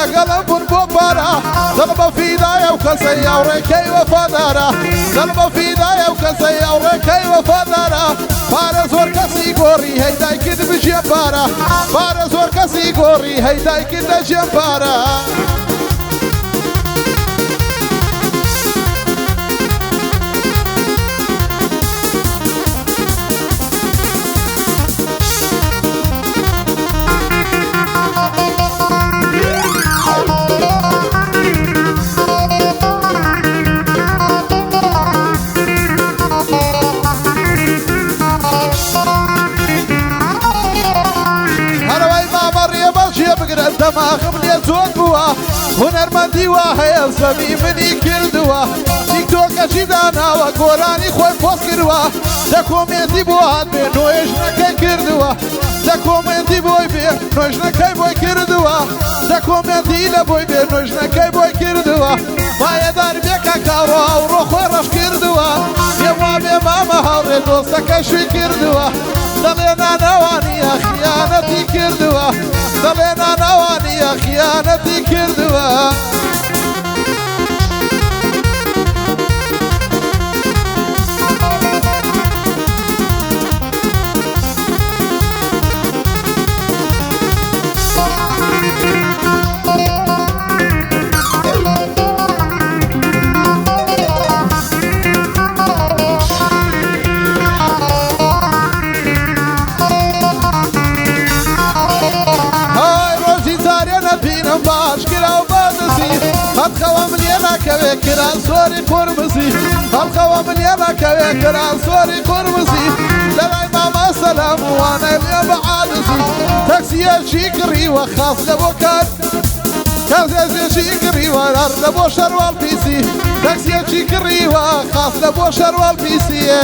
لەگەڵم بوون بۆ پارە دڵ بە فیدایە و کەسەی ئەوڕێکەی وەفادارە دڵ بە فیدایە و کەسەی ئەوڕێکەی وەفادارە پارە زۆر کەسی گۆڕی هەیدای کرد بژێ پارە پارە زۆر کەسی گۆڕی هەیدای کردە ژێ پارە دەماغم لێ زۆر بووە هونەرمەندی وا هەیە زەمی منی کردووە تیکتۆکەشی داناوە گۆرانی خۆی پۆست کردووە دەکۆمێنتی بۆ هات بێ نوێژنەکەی کردووە دەکۆمێنتی بۆی بێ نوێژنەکەی بۆی کردووە دەکۆمێنتی لە بۆی بێ نوێژنەکەی بۆی کردووە بایەدار بێکە کاڕۆ ئەوڕۆ خۆی ڕەش کردووە پێم وا بێ مامە هاوڕێ دۆستەکە شووی کردووە دەڵێ نانەوانیە خیانەتی کردووە دەڵێ نانەوانیە خیانەتی کردووە خەڵقەوە منێ ناکەوێ کران سۆری قورمزی خەڵقەوە منێ ناکەوێ کران سۆری قورمزی لەلای ماما سەلام وانە لێ بە عادزی تەکسیەکی کڕیوە خاس لە بۆ کار کەسێکی کڕیوە هەر لە بۆ شەروال پیسی تەکسیەکی کڕیوە خاس لە بۆ شەروال پیسیە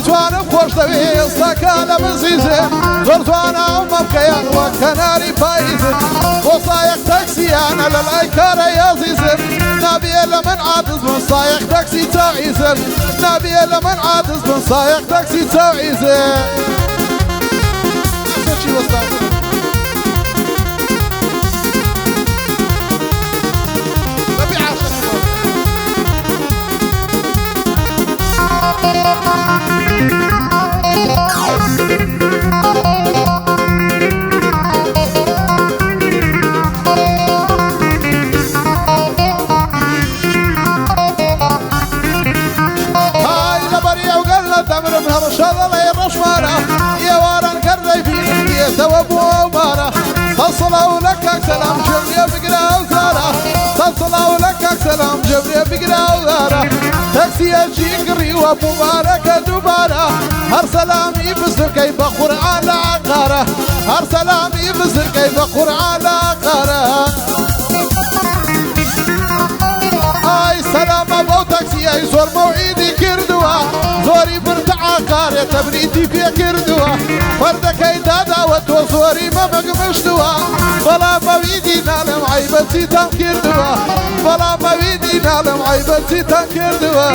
توانم خۆش دەوێ ئێستاکە لە بزیزێ زۆر توانە ئەمە بکەیان وە کەناری پاییزن بۆ سایەق تەکسییانە لە لای کارە یازیزن نابێ لە من عادز بن سایەق تەکسی چاویزن نابێ لە من عادز بن سایەق تەکسی چاویزن صلاو لك سلام جبريل بقرا وزارة صلاو لك سلام جبريل بقرا وزارة تاكسي الجيكري ومبارك دوبارة هر سلامي بزر كيف قرآن عقارة هر سلامي بزر كيف قرآن عقارة اي سلام ابو تاكسي اي زور موعدي كردوا زوري برتع عقارة تبريدي في كردوا فردكي دادا وتوزوري ما مقمشتوا بلا مويدي نالم عيبتي تنكردوا بلا مويدي نالم عيبتي تنكردوا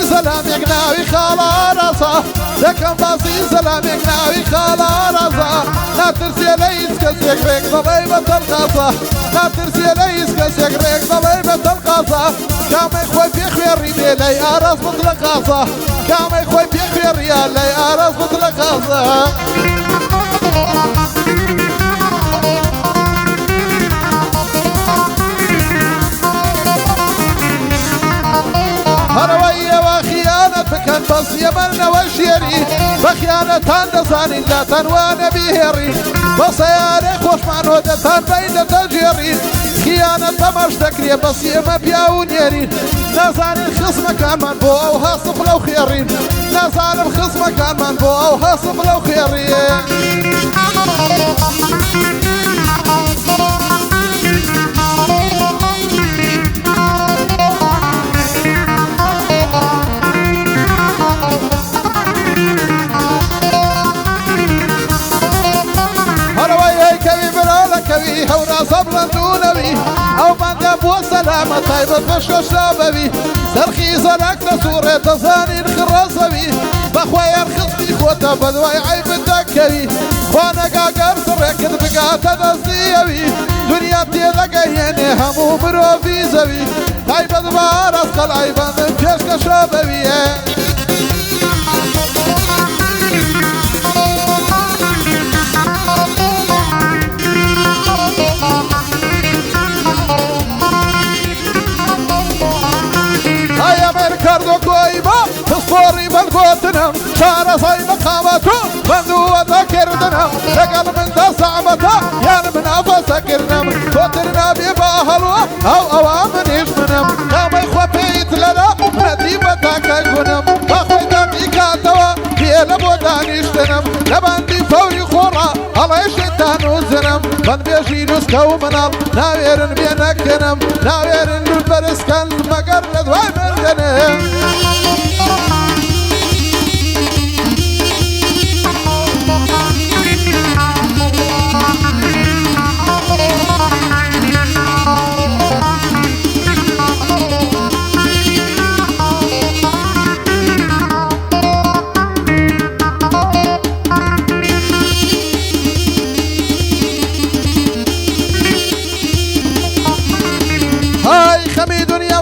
سلام يقناوي خالا راسا لكن باصي سلام يقناوي خالا راسا لا ترسي ليس كسيك ريك ضبيبة القاصة لا ترسي ليس كسيك ريك ضبيبة القاصة كامي خوي بيخوي لي أرس مطلقاصة كامي خوي بيخوي لي أرس مطلقاصة هروية وخيانة فكان بس يمرنا وشيري بخيانة هندساني لا تنوان بيهري بس يا ريخ وش معنودة بين تجيري خيانة تمش تكري بس يما بياونيري نازاني الخصم كان من بو أو هاصف لو خيرين نازاني الخصم كان من بو أو هاصف لو خيرين نبي هورا صبرا نبي أو من بو سلامة طيبة فشل شاببي سرخي زرك لسورة تصاني الخرصبي بخويا الخصبي خوتا بدوي عيب الدكري وانا قاقر سرك بقاتا دستيبي دنيا تيذكيني همو برو في زبي طيبة بارس قلعيبا من كشك شاببي تصفوري بالقوتنا شارع صيب قامته بندو ذكرنا رقل من تصعبته يا من أفسكرنا قوتنا بباهلوا أو أوامن يشمنا كما يخوفيت لنا نديبتك يكونم أخوي دقيقاتوا في لبودان يشتنم لبندي فوري خورا الله يشتان وزنم من بيجي نسكو منال ناويرن بينكنم ناويرن بالبرسكن مقر لدواي مردنم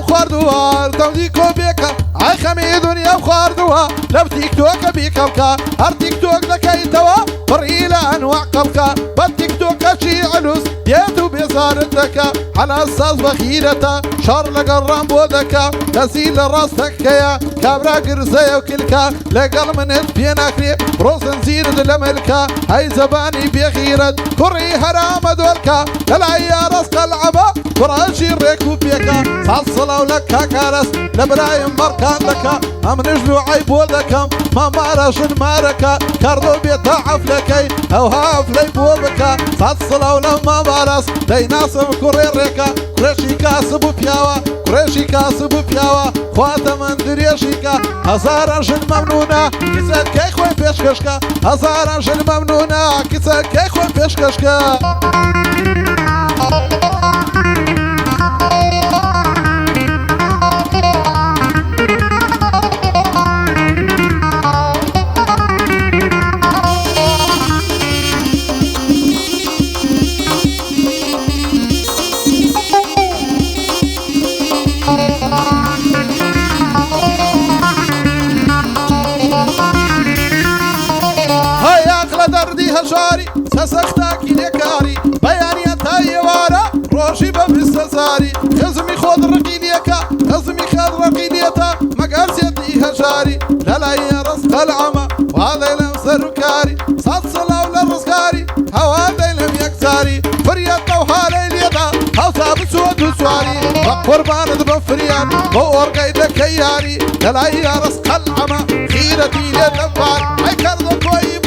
خواردوار توديكو بيكا عاي خمي دنيا وخواردوها لو تيك توك بيكوكا هر تيك توك لكيتوا فريلا انواع قلقا بالتيك توك شي علوس ديتو بيزارتك على الصاص بخيرتا شر لقرام بودكا تسيل راسك يا كابرا قرزايا وكلكا لقل من بيناكري روسن زيرد لملكا هاي زباني بيخيرت كري هرام دولكا للعيا راسك العبا فراشي ريكو بيكا صلصلوا لك كارس لبرايم مركان لك ام نجلو عيبو لكم ما مارش ماركا كاردو بيتا عفلكي او هافلي بوبكا صلصلوا لما مارس دي ناسم كوري ريكا كريشي كاسبو بياوا كريشي كاسبو بياوا خواتا من دريشيكا هزارا جن ممنونا كيسات كي خوين بيشكشكا هزارا جن ممنونا كيسات كي خوين بيشكشكا هشاري سسختاك ليكاري بياني تايوارا روشي بمستزاري خزمي خود رقيليكا خزمي خود رقيليتا مقارسيتي هشاري لا يا رزق العمى وهذا لم سركاري صد صلاة للرزقاري هذا لم يكساري فريات وهالي ليدا هوسا بسود وسواري وقربان بفريان وورقيد كياري لا يا رزق العمى خيرتي للنفار اي كرض كوي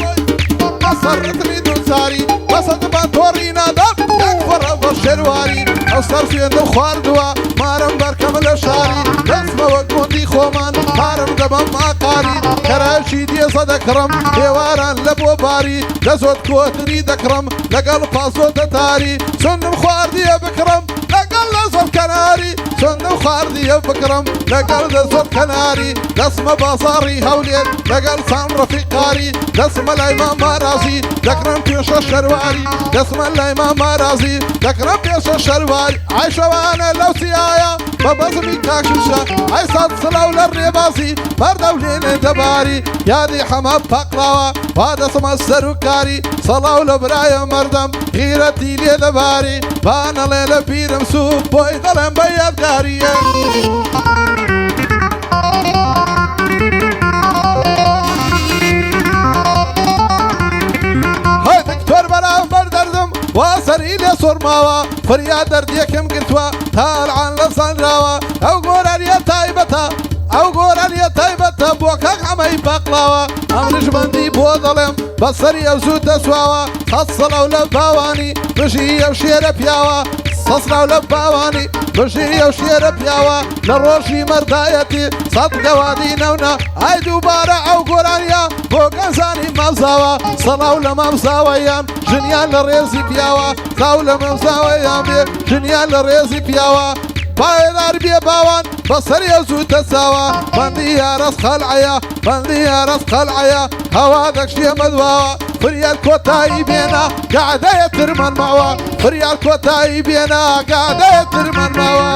صرتني دوساري وسط باتوري نادم يكفر بالشرواري أصر في عند خواردوا مارم بركم الشاري اسمه وقوندي خومان مارم دبم ماقاري كراشي دي صدكرم ديواران لبو باري لزود كوتني دكرم لقل فاصو تتاري سنم خواردي بكرم لقل لزود كناري سنم خواردي بكرم لقل لزود كناري لسم باصاري هولين لقل سام رفيقاري لسم الإمام مرازي دكرم بيش الشرواري لسم الإمام مرازي دكرم بيش الشرواري عايشة وانا لو سيايا ببزمي كاكشوشا عيسات صلاو للرباسي بردولين دباري يا دي حمام بقراوا وهذا سما السركاري صلاو لبرايا مردم غيرتي لي دباري بانا ليلة بيرم سوب بوي ظلم بياد غاري هاي دكتور برام بردردم واسري لي صرماوا فرياد درديكم قلتوا تال عن لسان راوا او قوران يا تايبتا او قوران يا تايبتا بوكاك عمي بقلاوا ام نجمندي بو ظلم بصري او زود اسواوا خصلوا لباواني بشي او شير بياوا سەسراو لە باوانی بژیری ئەو شێرە پیاوە لە ڕۆژی مەردایەتی سەد گەوادی نەونە ئای دووبارە ئەو گۆرانیە بۆ گەنجانی مامزاوە سەڵاو لە مامزاوەیان ژنیان لە ڕێزی پیاوە تاو لە مامزاوەیان بێ ژنیان لە ڕێزی پیاوە پایدار بێ باوان بەسەر ێزووتە چاوە بەندی یارەس خەلعەیە بەندی یارەس خەلعەیە هەوا دەکشێ مەدواوە فریال کۆتایی بێنە گادەیە ترمەن ماوە فریال کۆتایی بێنە گادەیە ترمەن ماوە